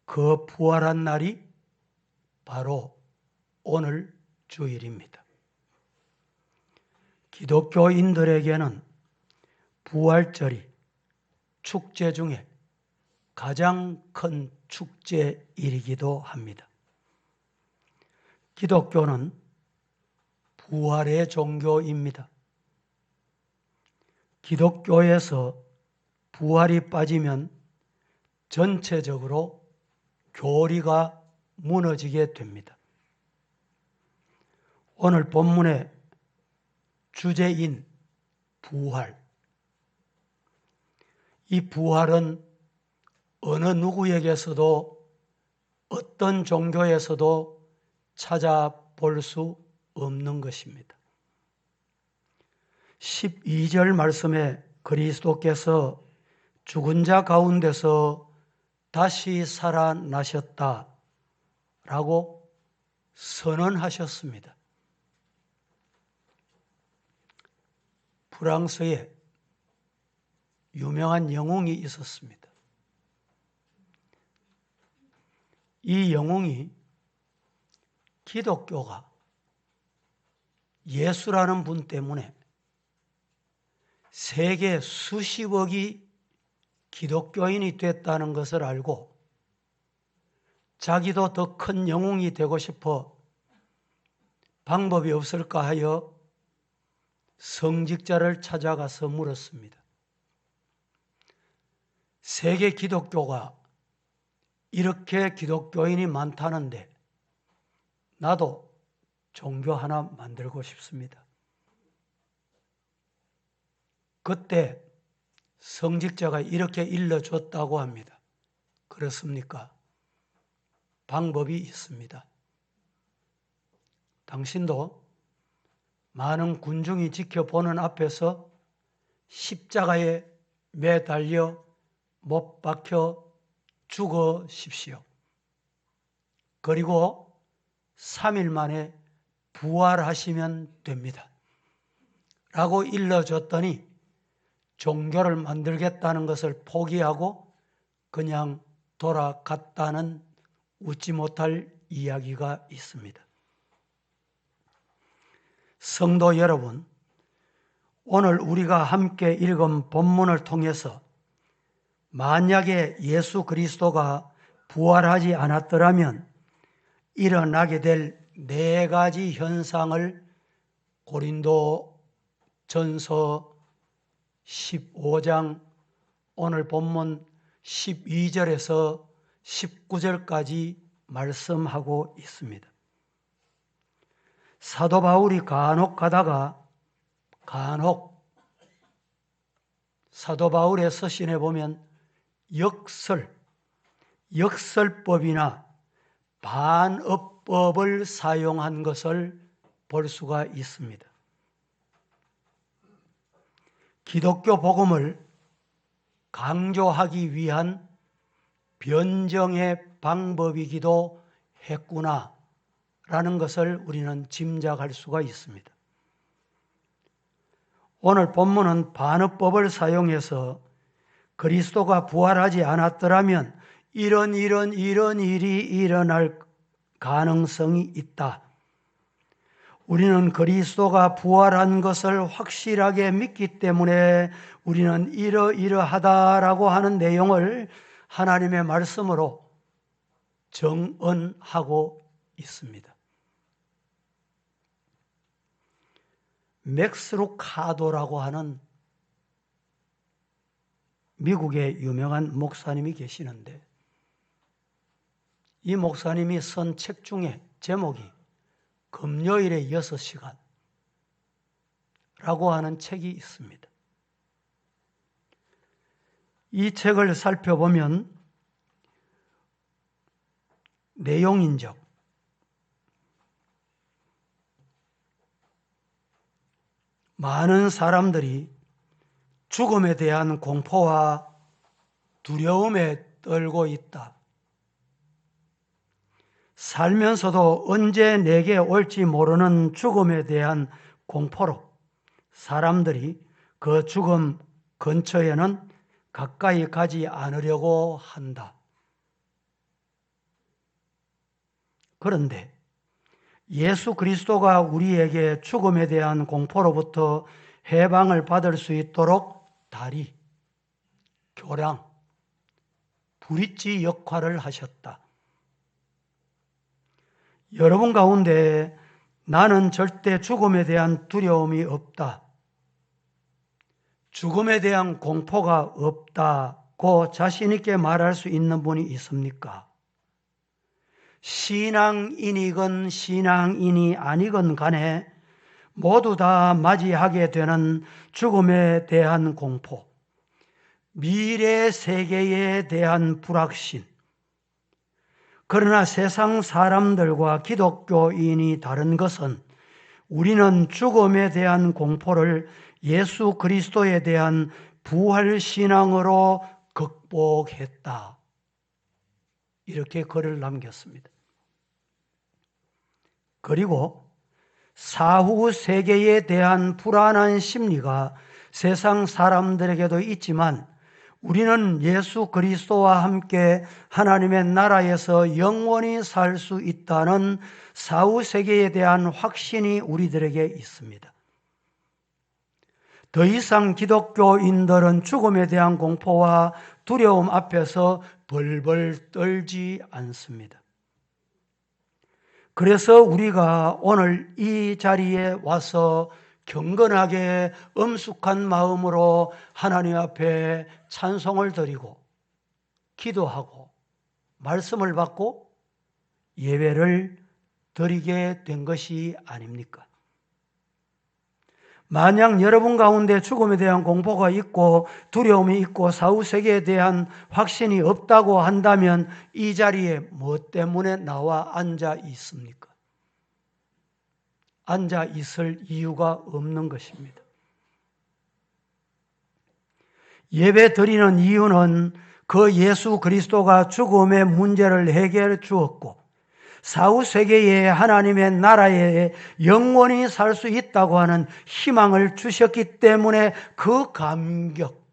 그 부활한 날이 바로 오늘 주일입니다. 기독교인들에게는 부활절이 축제 중에 가장 큰 축제일이기도 합니다. 기독교는 부활의 종교입니다. 기독교에서 부활이 빠지면 전체적으로 교리가 무너지게 됩니다. 오늘 본문의 주제인 부활. 이 부활은 어느 누구에게서도 어떤 종교에서도 찾아볼 수 없는 것입니다. 12절 말씀에 그리스도께서 죽은 자 가운데서 다시 살아나셨다라고 선언하셨습니다. 프랑스에 유명한 영웅이 있었습니다. 이 영웅이 기독교가 예수라는 분 때문에 세계 수십억이 기독교인이 됐다는 것을 알고 자기도 더 큰 영웅이 되고 싶어 방법이 없을까 하여 성직자를 찾아가서 물었습니다. 세계 기독교가 이렇게 기독교인이 많다는데 나도 종교 하나 만들고 싶습니다. 그때 성직자가 이렇게 일러줬다고 합니다. 그렇습니까? 방법이 있습니다. 당신도 많은 군중이 지켜보는 앞에서 십자가에 매달려 못 박혀 죽으십시오. 그리고 3일 만에 부활하시면 됩니다. 라고 일러줬더니 종교를 만들겠다는 것을 포기하고 그냥 돌아갔다는 웃지 못할 이야기가 있습니다. 성도 여러분, 오늘 우리가 함께 읽은 본문을 통해서 만약에 예수 그리스도가 부활하지 않았더라면 일어나게 될 4가지 현상을 고린도전서 15장 오늘 본문 12절에서 19절까지 말씀하고 있습니다. 사도 바울이 간혹 가다가 사도 바울의 서신에 보면 역설법이나 반어법을 사용한 것을 볼 수가 있습니다. 기독교 복음을 강조하기 위한 변정의 방법이기도 했구나라는 것을 우리는 짐작할 수가 있습니다. 오늘 본문은 반어법을 사용해서 그리스도가 부활하지 않았더라면 이런 일이 일어날 가능성이 있다. 우리는 그리스도가 부활한 것을 확실하게 믿기 때문에 우리는 이러이러하다라고 하는 내용을 하나님의 말씀으로 정언하고 있습니다. 맥스 루카도라고 하는 미국의 유명한 목사님이 계시는데 이 목사님이 쓴 책 중에 제목이 금요일의 6시간 라고 하는 책이 있습니다. 이 책을 살펴보면 내용인적 많은 사람들이 죽음에 대한 공포와 두려움에 떨고 있다. 살면서도 언제 내게 올지 모르는 죽음에 대한 공포로 사람들이 그 죽음 근처에는 가까이 가지 않으려고 한다. 그런데 예수 그리스도가 우리에게 죽음에 대한 공포로부터 해방을 받을 수 있도록 다리, 교랑, 브릿지 역할을 하셨다. 여러분 가운데 나는 절대 죽음에 대한 두려움이 없다, 죽음에 대한 공포가 없다고 자신 있게 말할 수 있는 분이 있습니까? 신앙인이건 신앙인이 아니건 간에 모두 다 맞이하게 되는 죽음에 대한 공포, 미래 세계에 대한 불확신. 그러나 세상 사람들과 기독교인이 다른 것은 우리는 죽음에 대한 공포를 예수 그리스도에 대한 부활신앙으로 극복했다. 이렇게 글을 남겼습니다. 그리고 사후 세계에 대한 불안한 심리가 세상 사람들에게도 있지만 우리는 예수 그리스도와 함께 하나님의 나라에서 영원히 살 수 있다는 사후 세계에 대한 확신이 우리들에게 있습니다. 더 이상 기독교인들은 죽음에 대한 공포와 두려움 앞에서 벌벌 떨지 않습니다. 그래서 우리가 오늘 이 자리에 와서 경건하게 엄숙한 마음으로 하나님 앞에 찬송을 드리고 기도하고 말씀을 받고 예배를 드리게 된 것이 아닙니까? 만약 여러분 가운데 죽음에 대한 공포가 있고 두려움이 있고 사후세계에 대한 확신이 없다고 한다면 이 자리에 무엇 때문에 나와 앉아 있습니까? 앉아 있을 이유가 없는 것입니다. 예배 드리는 이유는 그 예수 그리스도가 죽음의 문제를 해결해 주었고 사후세계에 하나님의 나라에 영원히 살 수 있다고 하는 희망을 주셨기 때문에 그 감격,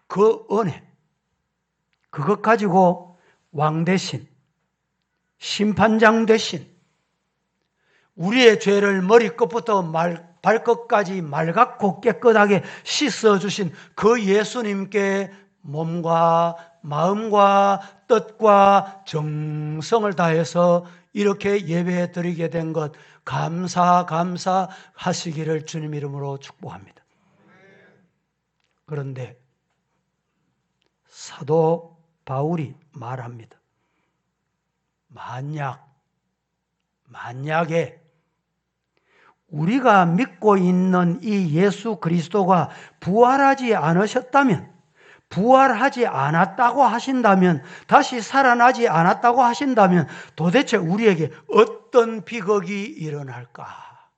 그 은혜, 그것 가지고 왕 대신, 심판장 대신 우리의 죄를 머리끝부터 발끝까지 맑고 깨끗하게 씻어주신 그 예수님께 몸과 마음과 뜻과 정성을 다해서 이렇게 예배 드리게 된 것 감사하시기를 주님 이름으로 축복합니다. 그런데 사도 바울이 말합니다. 만약에 우리가 믿고 있는 이 예수 그리스도가 부활하지 않으셨다면, 부활하지 않았다고 하신다면, 다시 살아나지 않았다고 하신다면 도대체 우리에게 어떤 비극이 일어날까?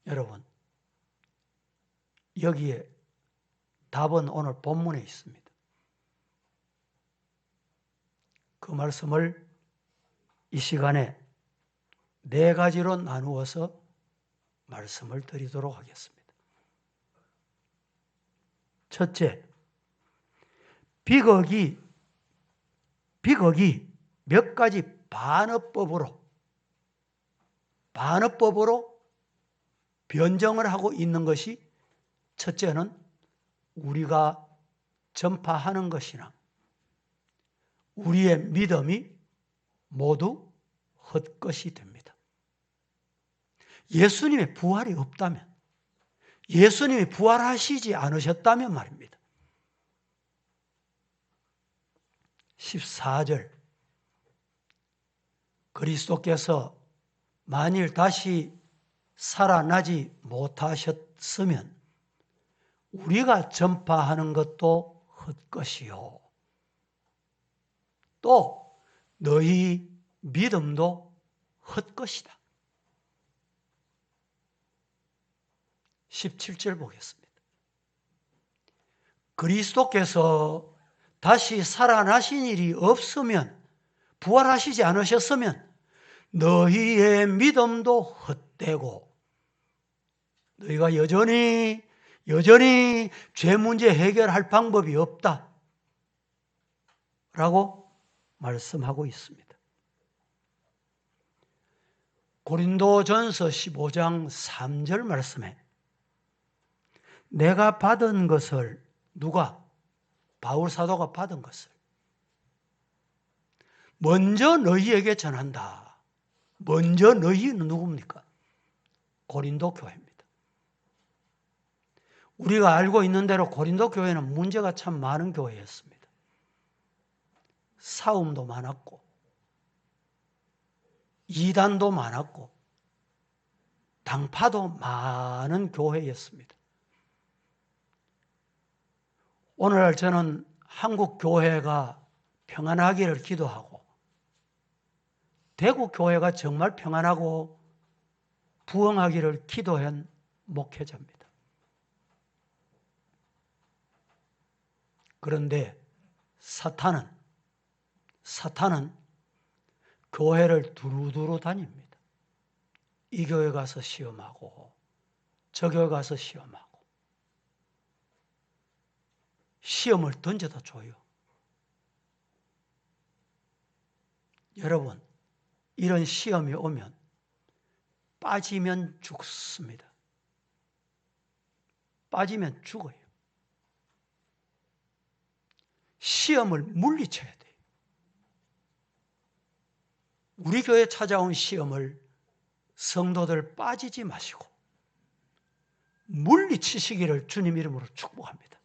여러분, 여기에 답은 오늘 본문에 있습니다. 그 말씀을 이 시간에 4가지로 나누어서 말씀을 드리도록 하겠습니다. 첫째, 비극이 몇 가지 반어법으로 변정을 하고 있는 것이, 첫째는 우리가 전파하는 것이나 우리의 믿음이 모두 헛것이 됩니다. 예수님의 부활이 없다면, 예수님이 부활하시지 않으셨다면 말입니다. 14절, 그리스도께서 만일 다시 살아나지 못하셨으면 우리가 전파하는 것도 헛것이요, 또 너희 믿음도 헛것이다. 17절 보겠습니다. 그리스도께서 다시 살아나신 일이 없으면, 부활하시지 않으셨으면 너희의 믿음도 헛되고 너희가 여전히 죄 문제 해결할 방법이 없다 라고 말씀하고 있습니다. 고린도전서 15장 3절 말씀에 내가 받은 것을 누가? 바울 사도가 받은 것을 먼저 너희에게 전한다. 먼저 너희는 누굽니까? 고린도 교회입니다. 우리가 알고 있는 대로 고린도 교회는 문제가 참 많은 교회였습니다. 싸움도 많았고 이단도 많았고 당파도 많은 교회였습니다. 오늘날 저는 한국 교회가 평안하기를 기도하고 대구 교회가 정말 평안하고 부흥하기를 기도한 목회자입니다. 그런데 사탄은 교회를 두루두루 다닙니다. 이 교회 가서 시험하고 저 교회 가서 시험하고 시험을 던져다 줘요. 여러분, 이런 시험이 오면 빠지면 죽습니다. 빠지면 죽어요. 시험을 물리쳐야 돼요. 우리 교회에 찾아온 시험을 성도들 빠지지 마시고 물리치시기를 주님 이름으로 축복합니다.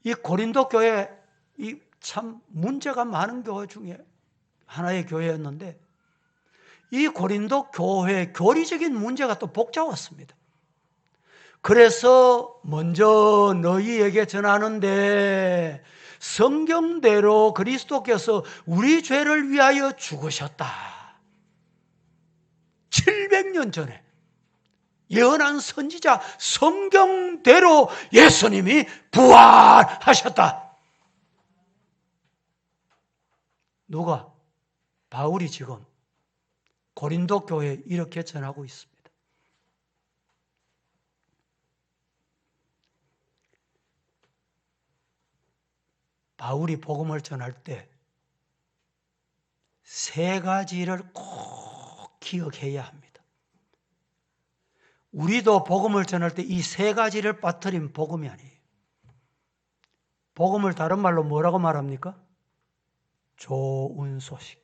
이 고린도 교회 이 참 문제가 많은 교회 중에 하나의 교회였는데 이 고린도 교회 교리적인 문제가 또 복잡했습니다. 그래서 먼저 너희에게 전하는데 성경대로 그리스도께서 우리 죄를 위하여 죽으셨다. 700년 전에 예언한 선지자 성경대로 예수님이 부활하셨다. 누가? 바울이 지금 고린도 교회에 이렇게 전하고 있습니다. 바울이 복음을 전할 때 세 가지를 꼭 기억해야 합니다. 우리도 복음을 전할 때 이 세 가지를 빠뜨린 복음이 아니에요. 복음을 다른 말로 뭐라고 말합니까? 좋은 소식.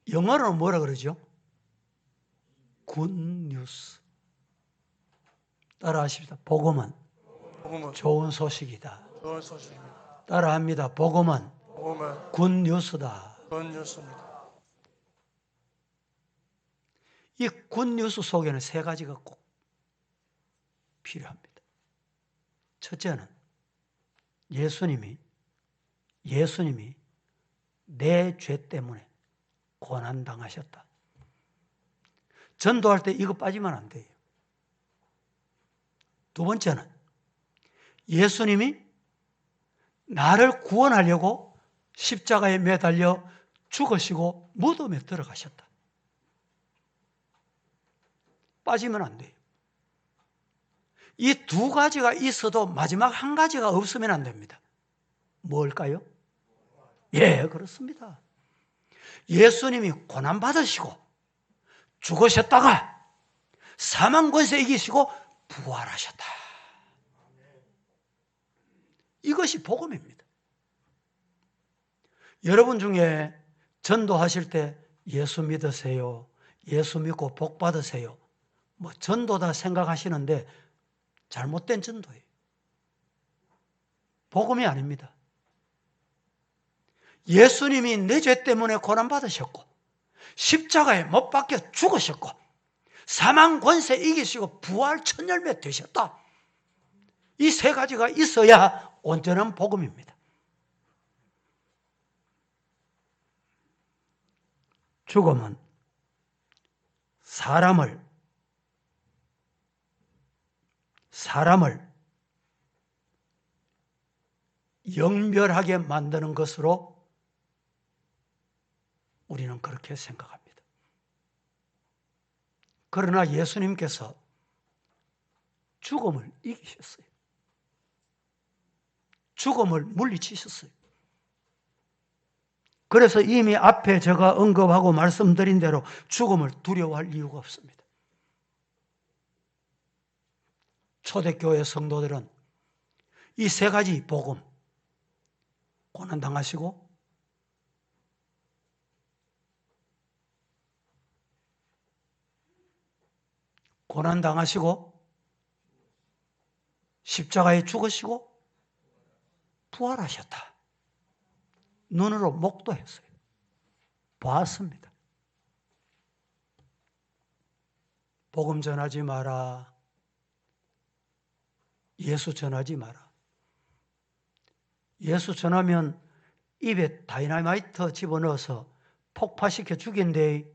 영어로는 뭐라 그러죠? Good news. 따라하십시다. 복음은 좋은 소식이다. 좋은 소식입니다. 따라합니다. 복음은 Good news다. 굿뉴스입니다. 이 Good news 속에는 세 가지가 꼭 필요합니다. 첫째는 예수님이 내 죄 때문에 고난당하셨다. 전도할 때 이거 빠지면 안 돼요. 두 번째는 예수님이 나를 구원하려고 십자가에 매달려 죽으시고 무덤에 들어가셨다. 빠지면 안 돼요. 이 두 가지가 있어도 마지막 한 가지가 없으면 안 됩니다. 뭘까요? 예, 그렇습니다. 예수님이 고난받으시고 죽으셨다가 사망 권세 이기시고 부활하셨다. 이것이 복음입니다. 여러분 중에 전도하실 때 예수 믿으세요. 예수 믿고 복 받으세요. 뭐 전도다 생각하시는데 잘못된 전도예요. 복음이 아닙니다. 예수님이 내 죄 때문에 고난받으셨고 십자가에 못 박혀 죽으셨고 사망 권세 이기시고 부활 첫 열매 되셨다. 이 세 가지가 있어야 온전한 복음입니다. 죽음은 사람을 영멸하게 만드는 것으로 우리는 그렇게 생각합니다. 그러나 예수님께서 죽음을 이기셨어요. 죽음을 물리치셨어요. 그래서 이미 앞에 제가 언급하고 말씀드린 대로 죽음을 두려워할 이유가 없습니다. 초대교회 성도들은 이 세 가지 복음, 고난당하시고 십자가에 죽으시고 부활하셨다. 눈으로 목도했어요. 봤습니다. 복음 전하지 마라. 예수 전하지 마라. 예수 전하면 입에 다이나마이트 집어넣어서 폭파시켜 죽인대.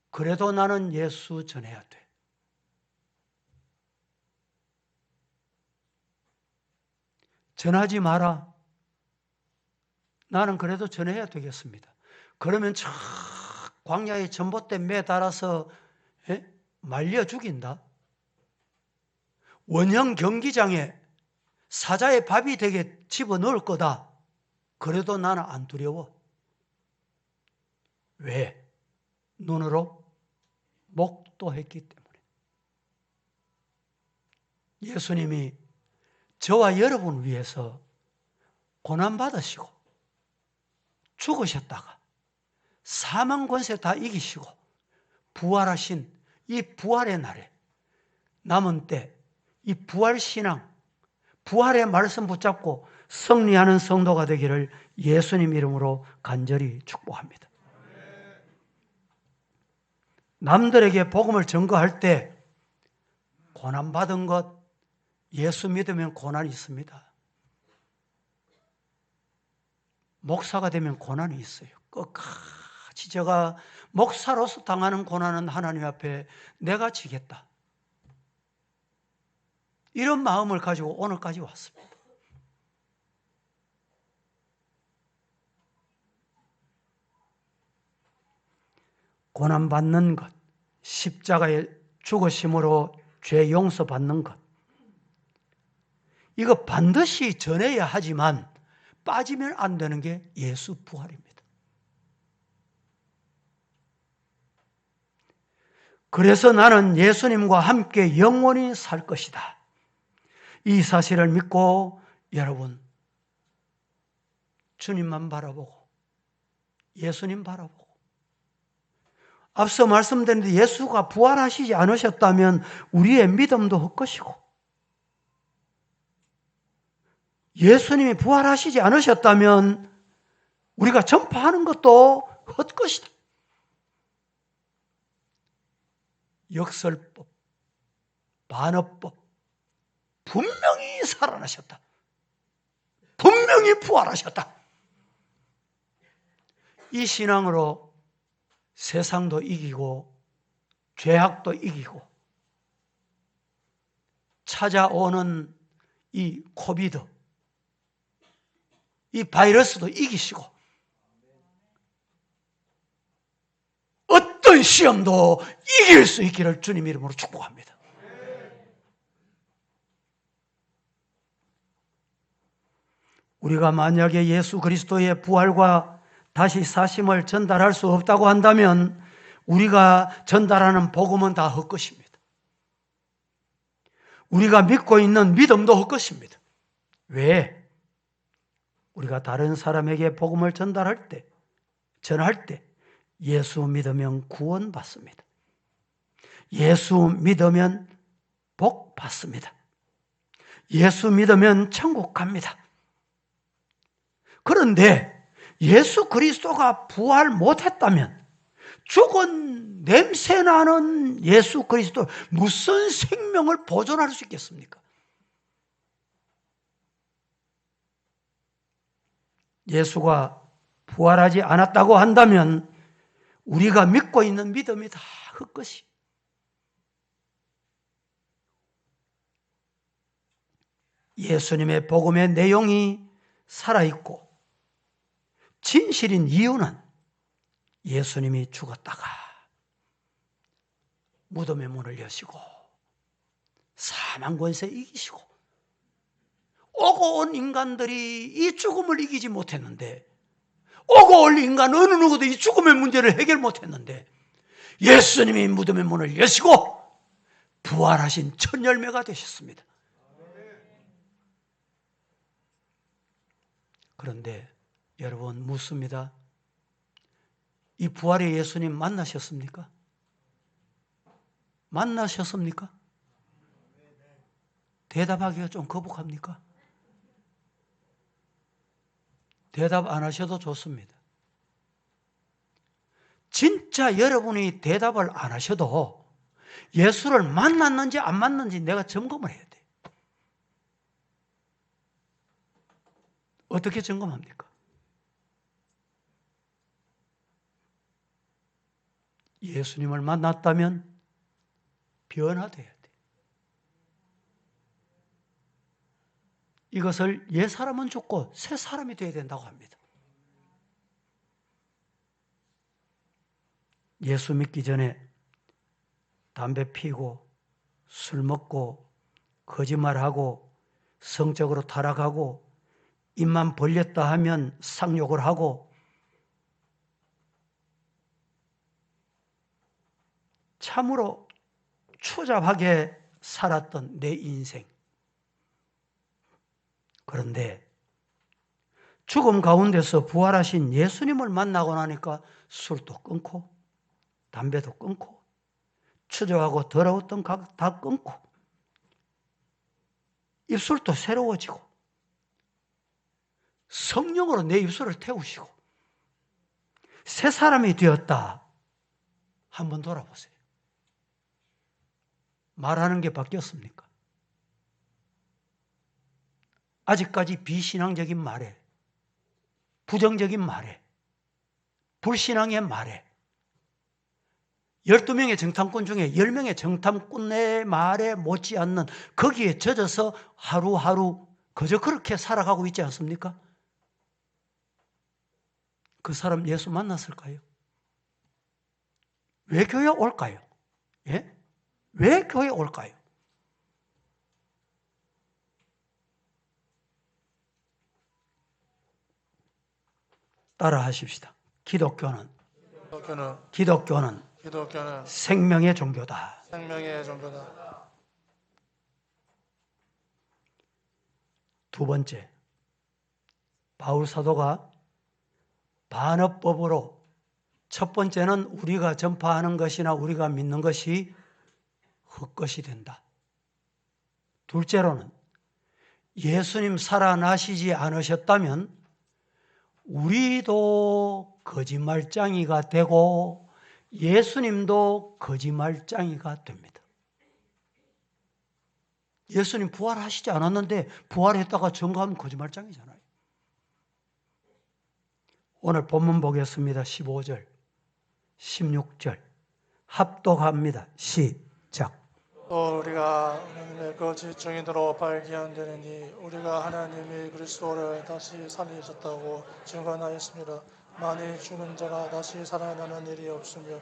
그래도 나는 예수 전해야 돼. 전하지 마라. 나는 그래도 전해야 되겠습니다. 그러면 저 광야에 전봇대 매달아서 말려 죽인다. 원형 경기장에 사자의 밥이 되게 집어넣을 거다. 그래도 나는 안 두려워. 왜? 눈으로 목도했기 때문에. 예수님이 저와 여러분을 위해서 고난받으시고 죽으셨다가 사망 권세 다 이기시고 부활하신 이 부활의 날에 남은 때 이 부활신앙, 부활의 말씀 붙잡고 승리하는 성도가 되기를 예수님 이름으로 간절히 축복합니다. 남들에게 복음을 전거할 때 고난받은 것, 예수 믿으면 고난이 있습니다. 목사가 되면 고난이 있어요. 끝까지 제가 목사로서 당하는 고난은 하나님 앞에 내가 지겠다. 이런 마음을 가지고 오늘까지 왔습니다. 고난받는 것, 십자가의 죽으심으로 죄 용서받는 것, 이거 반드시 전해야 하지만 빠지면 안 되는 게 예수 부활입니다. 그래서 나는 예수님과 함께 영원히 살 것이다. 이 사실을 믿고 여러분 주님만 바라보고 예수님 바라보고 앞서 말씀드렸는데 예수가 부활하시지 않으셨다면 우리의 믿음도 헛것이고 예수님이 부활하시지 않으셨다면 우리가 전파하는 것도 헛것이다. 역설법, 반어법 분명히 살아나셨다. 분명히 부활하셨다. 이 신앙으로 세상도 이기고 죄악도 이기고 찾아오는 이 코비드, 이 바이러스도 이기시고 어떤 시험도 이길 수 있기를 주님 이름으로 축복합니다. 우리가 만약에 예수 그리스도의 부활과 다시 사심을 전달할 수 없다고 한다면 우리가 전달하는 복음은 다 헛것입니다. 우리가 믿고 있는 믿음도 헛것입니다. 왜? 우리가 다른 사람에게 복음을 전할 때 예수 믿으면 구원받습니다. 예수 믿으면 복 받습니다. 예수 믿으면 천국 갑니다. 그런데 예수 그리스도가 부활 못했다면 죽은 냄새나는 예수 그리스도 무슨 생명을 보존할 수 있겠습니까? 예수가 부활하지 않았다고 한다면 우리가 믿고 있는 믿음이 다 헛것이. 예수님의 복음의 내용이 살아있고 진실인 이유는 예수님이 죽었다가 무덤의 문을 여시고 사망 권세 이기시고 오고 온 인간들이 이 죽음을 이기지 못했는데, 오고 올 인간 어느 누구도 이 죽음의 문제를 해결 못했는데 예수님이 무덤의 문을 여시고 부활하신 첫 열매가 되셨습니다. 그런데 여러분 묻습니다. 이 부활의 예수님 만나셨습니까? 만나셨습니까? 대답하기가 좀 거북합니까? 대답 안 하셔도 좋습니다. 진짜 여러분이 대답을 안 하셔도 예수를 만났는지 안 만났는지 내가 점검을 해야 돼. 어떻게 점검합니까? 예수님을 만났다면 변화돼야 돼. 이것을 옛 사람은 죽고 새 사람이 되어야 된다고 합니다. 예수 믿기 전에 담배 피고 술 먹고 거짓말하고 성적으로 타락하고 입만 벌렸다 하면 상욕을 하고 참으로 추잡하게 살았던 내 인생. 그런데 죽음 가운데서 부활하신 예수님을 만나고 나니까 술도 끊고 담배도 끊고 추저하고 더러웠던 각 다 끊고 입술도 새로워지고 성령으로 내 입술을 태우시고 새 사람이 되었다. 한번 돌아보세요. 말하는 게 바뀌었습니까? 아직까지 비신앙적인 말에, 부정적인 말에, 불신앙의 말에 12명의 정탐꾼 중에 10명의 정탐꾼의 말에 못지않는 거기에 젖어서 하루하루 그저 그렇게 살아가고 있지 않습니까? 그 사람 예수 만났을까요? 왜 교회 올까요? 예? 왜 교회 올까요? 따라 하십시다. 기독교는 생명의 종교다. 생명의 종교다. 두 번째, 바울 사도가 반어법으로 첫 번째는 우리가 전파하는 것이나 우리가 믿는 것이 헛것이 된다. 둘째로는 예수님 살아나시지 않으셨다면 우리도 거짓말쟁이가 되고 예수님도 거짓말쟁이가 됩니다. 예수님 부활하시지 않았는데 부활했다가 증거하면 거짓말쟁이잖아요. 오늘 본문 보겠습니다. 15절, 16절 합독합니다. 시작. 또 우리가 하나님의 거짓 증인으로 발견되느니 우리가 하나님이 그리스도를 다시 살리셨다고 증언하였습니다. 만일 죽은 자가 다시 살아나는 일이 없으며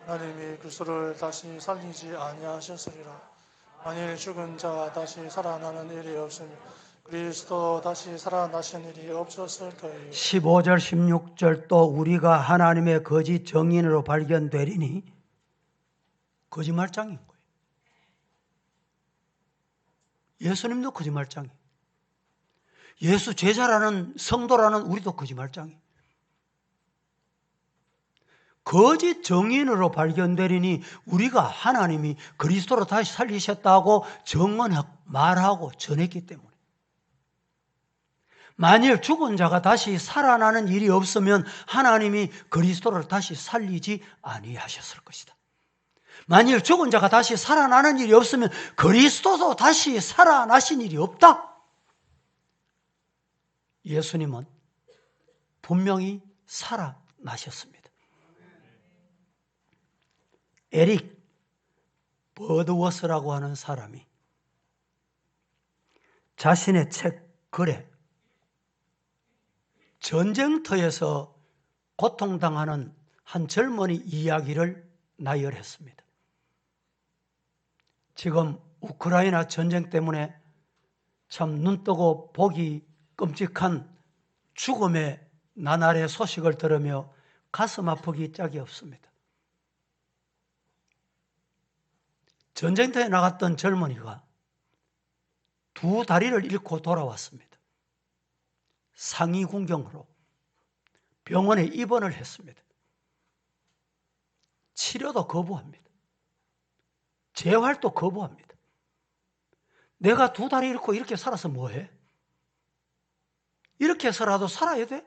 하나님이 그리스도를 다시 살리지 아니하셨으리라. 만일 죽은 자가 다시 살아나는 일이 없으며 그리스도 다시 살아나신 일이 없었을 터이요. 15절 16절 또 우리가 하나님의 거짓 증인으로 발견되리니 거짓말장인 거예요. 예수님도 거짓말장이, 예수 제자라는 성도라는 우리도 거짓말장이. 거짓 증인으로 발견되리니 우리가 하나님이 그리스도로 다시 살리셨다고 증언하고 말하고 전했기 때문에 만일 죽은 자가 다시 살아나는 일이 없으면 하나님이 그리스도를 다시 살리지 아니하셨을 것이다. 만일 죽은 자가 다시 살아나는 일이 없으면 그리스도도 다시 살아나신 일이 없다. 예수님은 분명히 살아나셨습니다. 에릭 버드워스라고 하는 사람이 자신의 책 글에 전쟁터에서 고통당하는 한 젊은이 이야기를 나열했습니다. 지금 우크라이나 전쟁 때문에 참 눈뜨고 보기 끔찍한 죽음의 나날의 소식을 들으며 가슴 아프기 짝이 없습니다. 전쟁터에 나갔던 젊은이가 두 다리를 잃고 돌아왔습니다. 상이군경으로 병원에 입원을 했습니다. 치료도 거부합니다. 재활도 거부합니다. 내가 두 다리 잃고 이렇게 살아서 뭐해? 이렇게 해서라도 살아야 돼?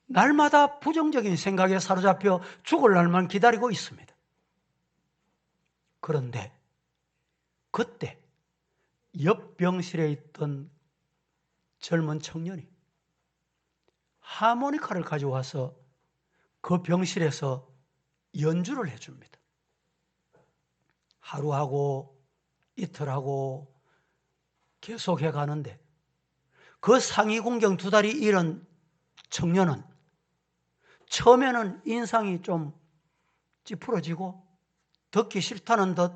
날마다 부정적인 생각에 사로잡혀 죽을 날만 기다리고 있습니다. 그런데 그때 옆 병실에 있던 젊은 청년이 하모니카를 가져와서 그 병실에서 연주를 해줍니다. 하루하고 이틀하고 계속해 가는데 그 상이군경 두 다리 잃은 청년은 처음에는 인상이 좀 찌푸러지고 듣기 싫다는 듯,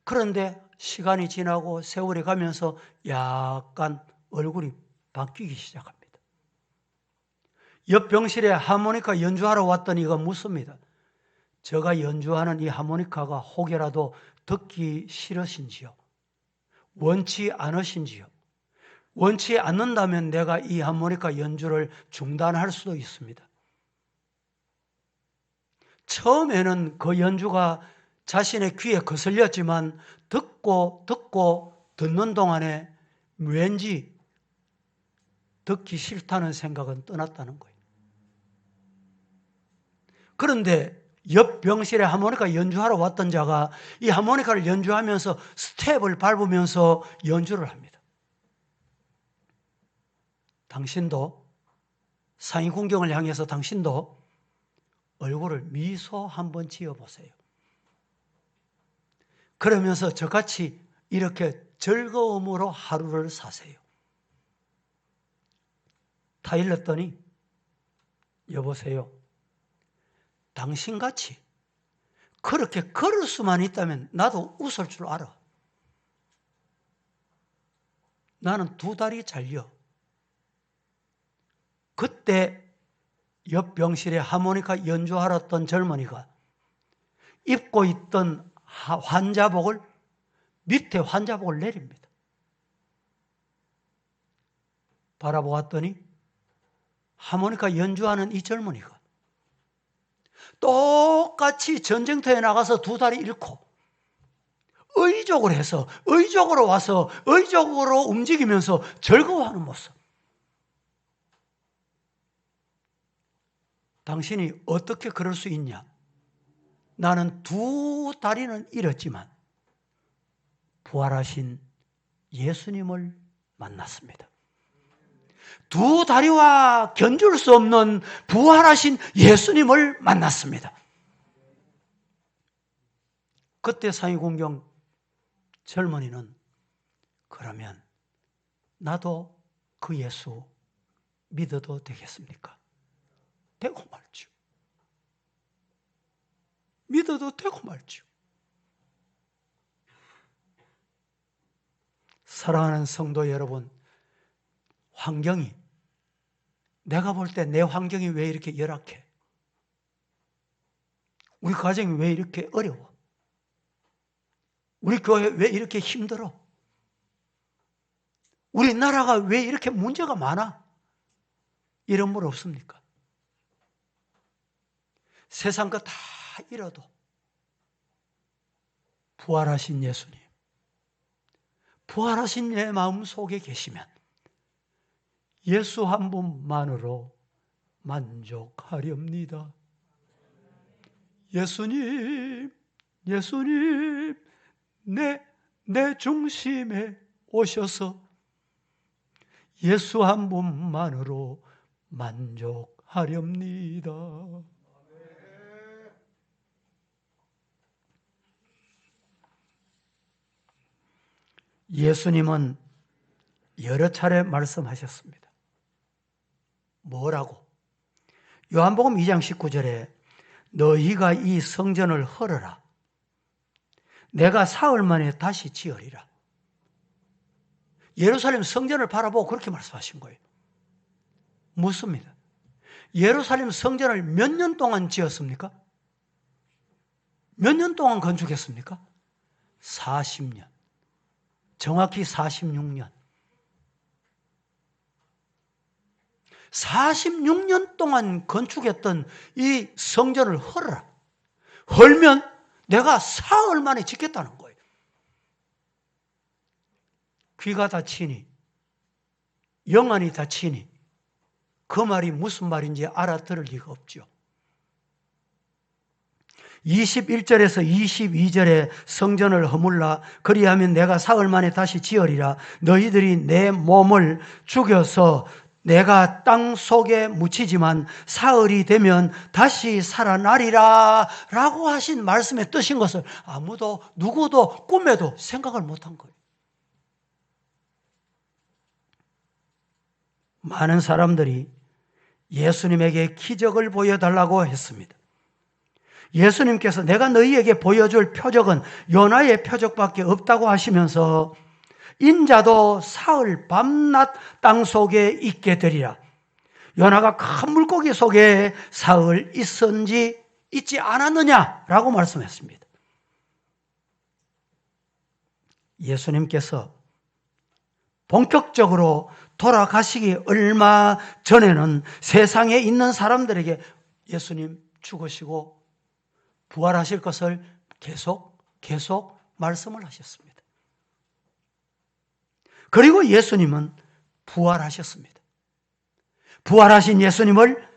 그런데 시간이 지나고 세월이 가면서 약간 얼굴이 바뀌기 시작합니다. 옆 병실에 하모니카 연주하러 왔더니 이거 묻습니다. 제가 연주하는 이 하모니카가 혹여라도 듣기 싫으신지요? 원치 않으신지요? 원치 않는다면 내가 이 하모니카 연주를 중단할 수도 있습니다. 처음에는 그 연주가 자신의 귀에 거슬렸지만 듣고 듣는 동안에 왠지 듣기 싫다는 생각은 떠났다는 거예요. 그런데 옆 병실에 하모니카 연주하러 왔던 자가 이 하모니카를 연주하면서 스텝을 밟으면서 연주를 합니다. 당신도 상이군경을 향해서 당신도 얼굴을 미소 한번 지어보세요. 그러면서 저같이 이렇게 즐거움으로 하루를 사세요. 타일렀더니 여보세요. 당신같이 그렇게 걸을 수만 있다면 나도 웃을 줄 알아. 나는 두 다리 잘려. 그때 옆 병실에 하모니카 연주하러 왔던 젊은이가 입고 있던 환자복을 밑에 환자복을 내립니다. 바라보았더니 하모니카 연주하는 이 젊은이가 똑같이 전쟁터에 나가서 두 다리 잃고 의적으로 해서 의적으로 와서 의적으로 움직이면서 즐거워하는 모습. 당신이 어떻게 그럴 수 있냐? 나는 두 다리는 잃었지만 부활하신 예수님을 만났습니다. 두 다리와 견줄 수 없는 부활하신 예수님을 만났습니다. 그때 상이군경 젊은이는 그러면 나도 그 예수 믿어도 되겠습니까? 되고 말죠. 믿어도 되고 말죠. 사랑하는 성도 여러분, 환경이, 내가 볼 때 내 환경이 왜 이렇게 열악해? 우리 가정이 왜 이렇게 어려워? 우리 교회 왜 이렇게 힘들어? 우리 나라가 왜 이렇게 문제가 많아? 이런 분 없습니까? 세상 거 다 잃어도 부활하신 예수님, 부활하신 내 마음 속에 계시면 예수 한 분만으로 만족하렵니다. 예수님, 예수님, 내 중심에 오셔서 예수 한 분만으로 만족하렵니다. 예수님은 여러 차례 말씀하셨습니다. 뭐라고? 요한복음 2장 19절에 너희가 이 성전을 헐어라. 내가 사흘 만에 다시 지으리라. 예루살렘 성전을 바라보고 그렇게 말씀하신 거예요. 묻습니다. 예루살렘 성전을 몇 년 동안 지었습니까? 몇 년 동안 건축했습니까? 40년. 정확히 46년. 46년 동안 건축했던 이 성전을 헐어라. 헐면 내가 사흘 만에 짓겠다는 거예요. 귀가 다치니, 영안이 다치니 그 말이 무슨 말인지 알아들을 리가 없죠. 21절에서 22절에 성전을 허물라. 그리하면 내가 사흘 만에 다시 지으리라. 너희들이 내 몸을 죽여서 내가 땅 속에 묻히지만 사흘이 되면 다시 살아나리라 라고 하신 말씀의 뜻인 것을 아무도 누구도 꿈에도 생각을 못한 거예요. 많은 사람들이 예수님에게 기적을 보여달라고 했습니다. 예수님께서 내가 너희에게 보여줄 표적은 요나의 표적밖에 없다고 하시면서 인자도 사흘 밤낮 땅 속에 있게 되리라. 요나가 큰 물고기 속에 사흘 있었는지 있지 않았느냐라고 말씀했습니다. 예수님께서 본격적으로 돌아가시기 얼마 전에는 세상에 있는 사람들에게 예수님 죽으시고 부활하실 것을 계속 말씀을 하셨습니다. 그리고 예수님은 부활하셨습니다. 부활하신 예수님을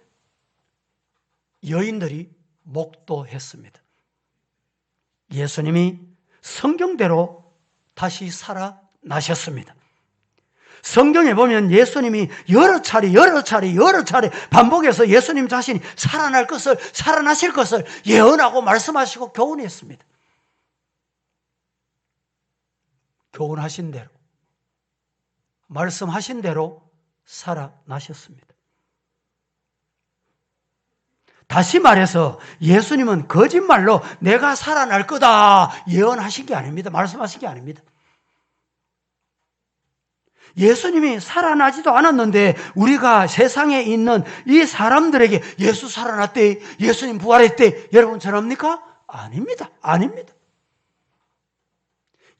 여인들이 목도했습니다. 예수님이 성경대로 다시 살아나셨습니다. 성경에 보면 예수님이 여러 차례 반복해서 예수님 자신이 살아나실 것을 예언하고 말씀하시고 교훈했습니다. 교훈하신 대로, 말씀하신 대로 살아나셨습니다. 다시 말해서 예수님은 거짓말로 내가 살아날 거다 예언하신 게 아닙니다. 말씀하신 게 아닙니다. 예수님이 살아나지도 않았는데 우리가 세상에 있는 이 사람들에게 예수 살아났대, 예수님 부활했대, 여러분 전합니까? 아닙니다. 아닙니다.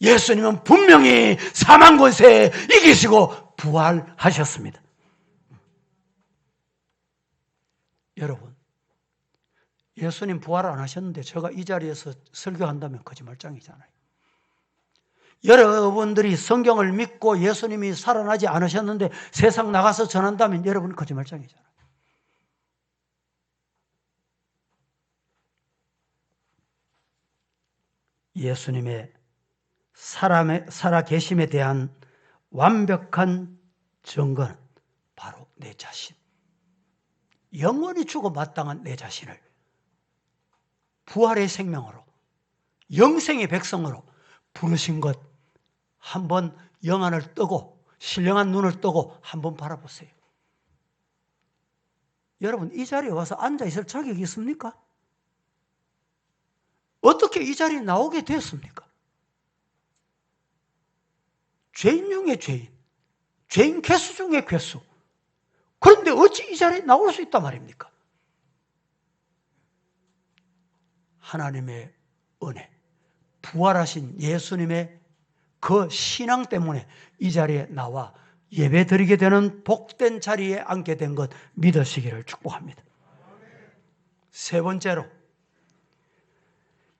예수님은 분명히 사망 권세에 이기시고 부활하셨습니다. 여러분, 예수님 부활 안 하셨는데 제가 이 자리에서 설교한다면 거짓말장이잖아요. 여러분들이 성경을 믿고 예수님이 살아나지 않으셨는데 세상 나가서 전한다면 여러분은 거짓말장이잖아요. 예수님의 살아계심에 대한 완벽한 증거는 바로 내 자신. 영원히 죽어 마땅한 내 자신을 부활의 생명으로, 영생의 백성으로 부르신 것 한번 영안을 뜨고 신령한 눈을 뜨고 한번 바라보세요. 여러분 이 자리에 와서 앉아 있을 자격이 있습니까? 어떻게 이 자리에 나오게 됐습니까? 죄인 중에 죄인 괴수 중에 괴수. 그런데 어찌 이 자리에 나올 수 있단 말입니까? 하나님의 은혜, 부활하신 예수님의 그 신앙 때문에 이 자리에 나와 예배 드리게 되는 복된 자리에 앉게 된 것 믿으시기를 축복합니다. 세 번째로,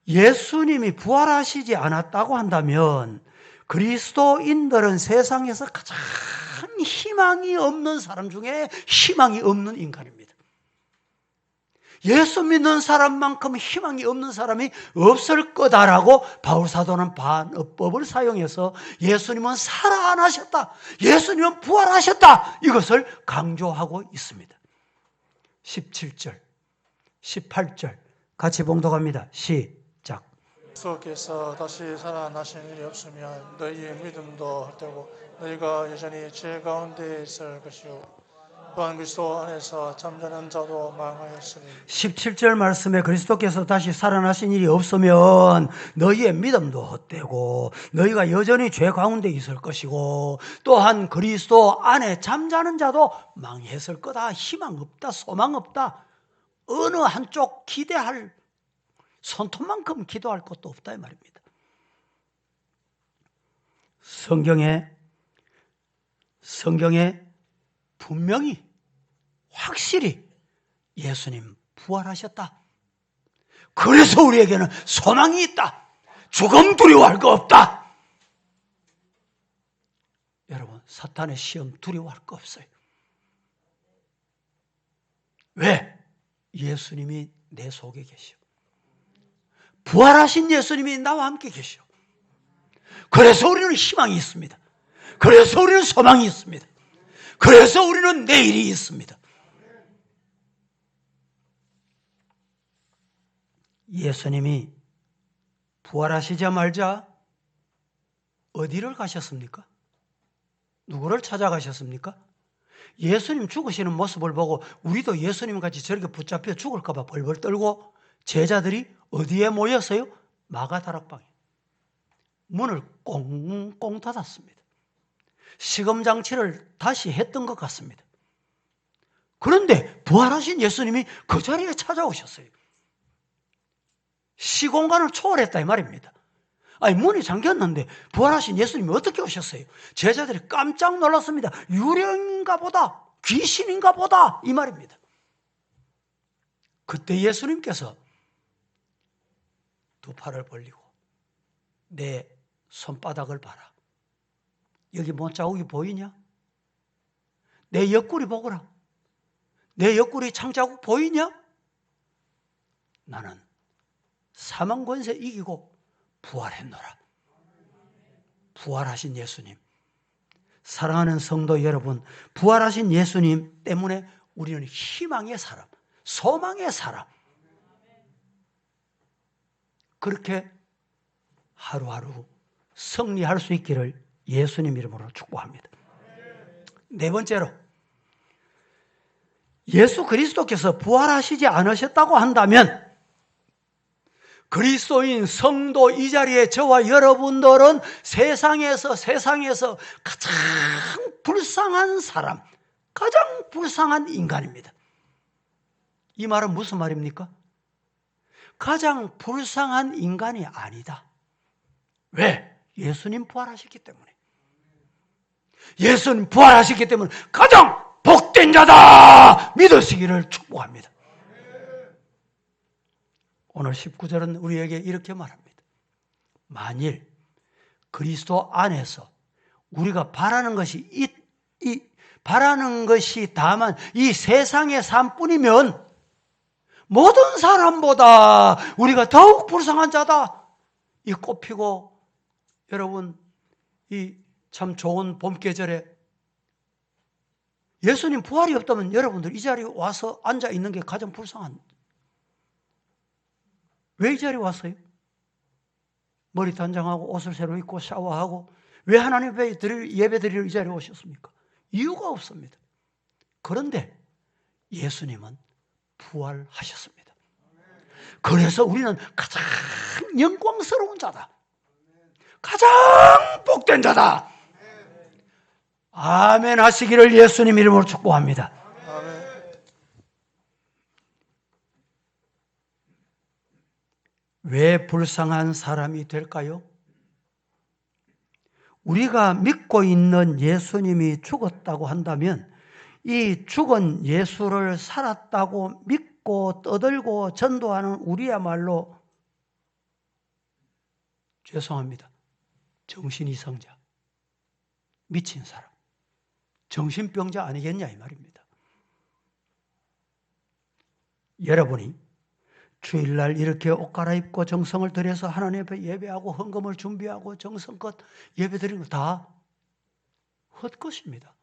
예수님이 부활하시지 않았다고 한다면 그리스도인들은 세상에서 가장 희망이 없는 사람 중에 희망이 없는 인간입니다. 예수 믿는 사람만큼 희망이 없는 사람이 없을 거다라고 바울사도는 반어법을 사용해서 예수님은 살아나셨다, 예수님은 부활하셨다, 이것을 강조하고 있습니다. 17절, 18절 같이 봉독합니다. 시작. 그리스도께서 다시 살아나신 일이 없으면 너희의 믿음도 헛되고 너희가 여전히 죄 가운데 있을 것이요 또한 그리스도 안에서 잠자는 자도 망하였으니 17절 말씀에 그리스도께서 다시 살아나신 일이 없으면 너희의 믿음도 헛되고 너희가 여전히 죄 가운데 있을 것이고 또한 그리스도 안에 잠자는 자도 망했을 거다. 희망 없다. 소망 없다. 어느 한쪽 기대할 손톱만큼 기도할 것도 없다 이 말입니다. 성경에 분명히 확실히 예수님 부활하셨다. 그래서 우리에게는 소망이 있다. 죽음 두려워할 거 없다. 여러분, 사탄의 시험 두려워할 거 없어요. 왜? 예수님이 내 속에 계셔. 부활하신 예수님이 나와 함께 계셔. 그래서 우리는 희망이 있습니다. 그래서 우리는 소망이 있습니다. 그래서 우리는 내일이 있습니다. 예수님이 부활하시자마자 어디를 가셨습니까? 누구를 찾아가셨습니까? 예수님 죽으시는 모습을 보고 우리도 예수님같이 저렇게 붙잡혀 죽을까 봐 벌벌 떨고 제자들이 어디에 모였어요? 마가다락방에. 문을 꽁꽁 닫았습니다. 시금장치를 다시 했던 것 같습니다. 그런데 부활하신 예수님이 그 자리에 찾아오셨어요. 시공간을 초월했다 이 말입니다. 아니 문이 잠겼는데 부활하신 예수님이 어떻게 오셨어요? 제자들이 깜짝 놀랐습니다. 유령인가 보다, 귀신인가 보다 이 말입니다. 그때 예수님께서 두 팔을 벌리고 내 손바닥을 봐라. 여기 못자국이 보이냐? 내 옆구리 보거라. 내 옆구리 창자국 보이냐? 나는 사망 권세 이기고 부활했노라. 부활하신 예수님. 사랑하는 성도 여러분, 부활하신 예수님 때문에 우리는 희망의 사람, 소망의 사람. 그렇게 하루하루 승리할 수 있기를 예수님 이름으로 축복합니다. 네 번째로, 예수 그리스도께서 부활하시지 않으셨다고 한다면 그리스도인 성도 이 자리에 저와 여러분들은 세상에서 가장 불쌍한 사람, 가장 불쌍한 인간입니다. 이 말은 무슨 말입니까? 가장 불쌍한 인간이 아니다. 왜? 예수님 부활하셨기 때문에. 예수님 부활하셨기 때문에 가장 복된 자다 믿으시기를 축복합니다. 오늘 19절은 우리에게 이렇게 말합니다. 만일 그리스도 안에서 우리가 바라는 것이 바라는 것이 다만 이 세상의 삶뿐이면 모든 사람보다 우리가 더욱 불쌍한 자다. 이 꽃피고 여러분 이 참 좋은 봄 계절에 예수님 부활이 없다면 여러분들 이 자리에 와서 앉아 있는 게 가장 불쌍한. 왜 이 자리에 왔어요? 머리 단장하고 옷을 새로 입고 샤워하고 왜 하나님 앞에 예배 드리러 이 자리에 오셨습니까? 이유가 없습니다. 그런데 예수님은 부활하셨습니다. 그래서 우리는 가장 영광스러운 자다. 가장 복된 자다. 아멘 하시기를 예수님 이름으로 축복합니다. 아멘. 왜 불쌍한 사람이 될까요? 우리가 믿고 있는 예수님이 죽었다고 한다면 이 죽은 예수를 살았다고 믿고 떠들고 전도하는 우리야말로 죄송합니다. 정신 이상자, 미친 사람, 정신병자 아니겠냐 이 말입니다. 여러분이 주일날 이렇게 옷 갈아입고 정성을 들여서 하나님 앞에 예배하고 헌금을 준비하고 정성껏 예배드리는 거 다 헛것입니다.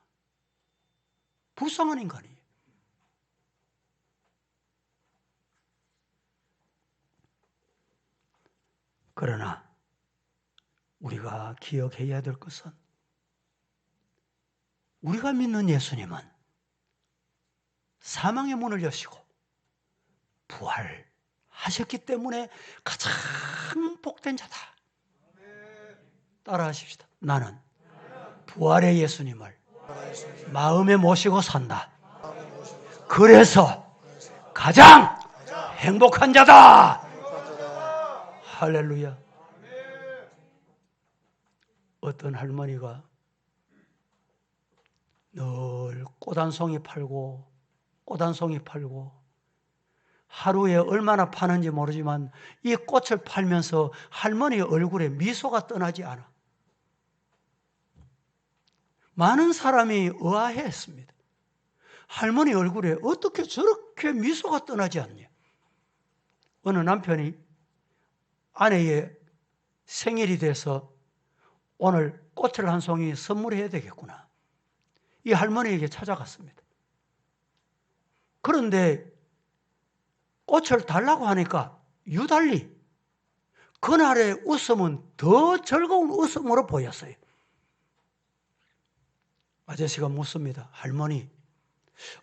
불쌍한 인간이에요. 그러나 우리가 기억해야 될 것은 우리가 믿는 예수님은 사망의 문을 여시고 부활하셨기 때문에 가장 복된 자다. 따라하십시다. 나는 부활의 예수님을 마음에 모시고 산다. 그래서 가장 행복한 자다. 할렐루야. 어떤 할머니가 늘 꽃 한 송이 팔고 하루에 얼마나 파는지 모르지만 이 꽃을 팔면서 할머니 얼굴에 미소가 떠나지 않아. 많은 사람이 의아해했습니다. 할머니 얼굴에 어떻게 저렇게 미소가 떠나지 않냐. 어느 남편이 아내의 생일이 돼서 오늘 꽃을 한 송이 선물해야 되겠구나. 이 할머니에게 찾아갔습니다. 그런데 꽃을 달라고 하니까 유달리 그날의 웃음은 더 즐거운 웃음으로 보였어요. 아저씨가 묻습니다. 할머니,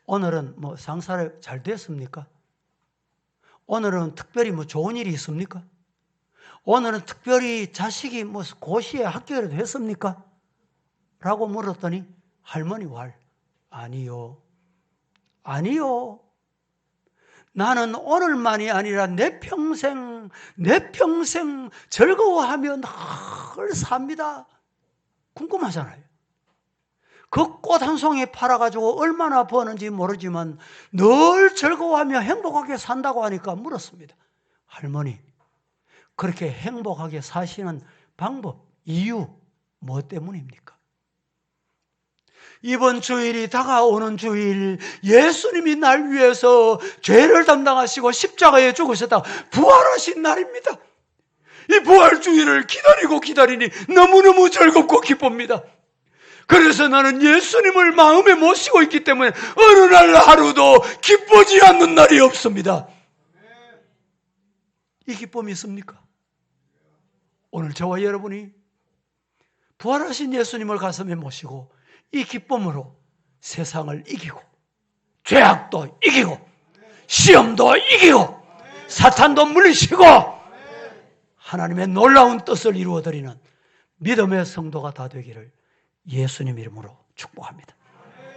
오늘은 뭐 상사를 잘 됐습니까? 오늘은 특별히 뭐 좋은 일이 있습니까? 오늘은 특별히 자식이 뭐 고시에 합격을 했습니까? 라고 물었더니 할머니 왈, 아니요. 나는 오늘만이 아니라 내 평생 즐거워하며 늘 삽니다. 궁금하잖아요. 그 꽃 한 송이 팔아가지고 얼마나 버는지 모르지만 늘 즐거워하며 행복하게 산다고 하니까 물었습니다. 할머니, 그렇게 행복하게 사시는 방법, 이유 뭐 때문입니까? 이번 주일이 다가오는 주일, 예수님이 날 위해서 죄를 담당하시고 십자가에 죽으셨다 부활하신 날입니다. 이 부활 주일을 기다리니 너무너무 즐겁고 기쁩니다. 그래서 나는 예수님을 마음에 모시고 있기 때문에 어느 날 하루도 기쁘지 않는 날이 없습니다. 이 기쁨이 있습니까? 오늘 저와 여러분이 부활하신 예수님을 가슴에 모시고 이 기쁨으로 세상을 이기고 죄악도 이기고 시험도 이기고 사탄도 물리치고 하나님의 놀라운 뜻을 이루어드리는 믿음의 성도가 다 되기를 예수님 이름으로 축복합니다.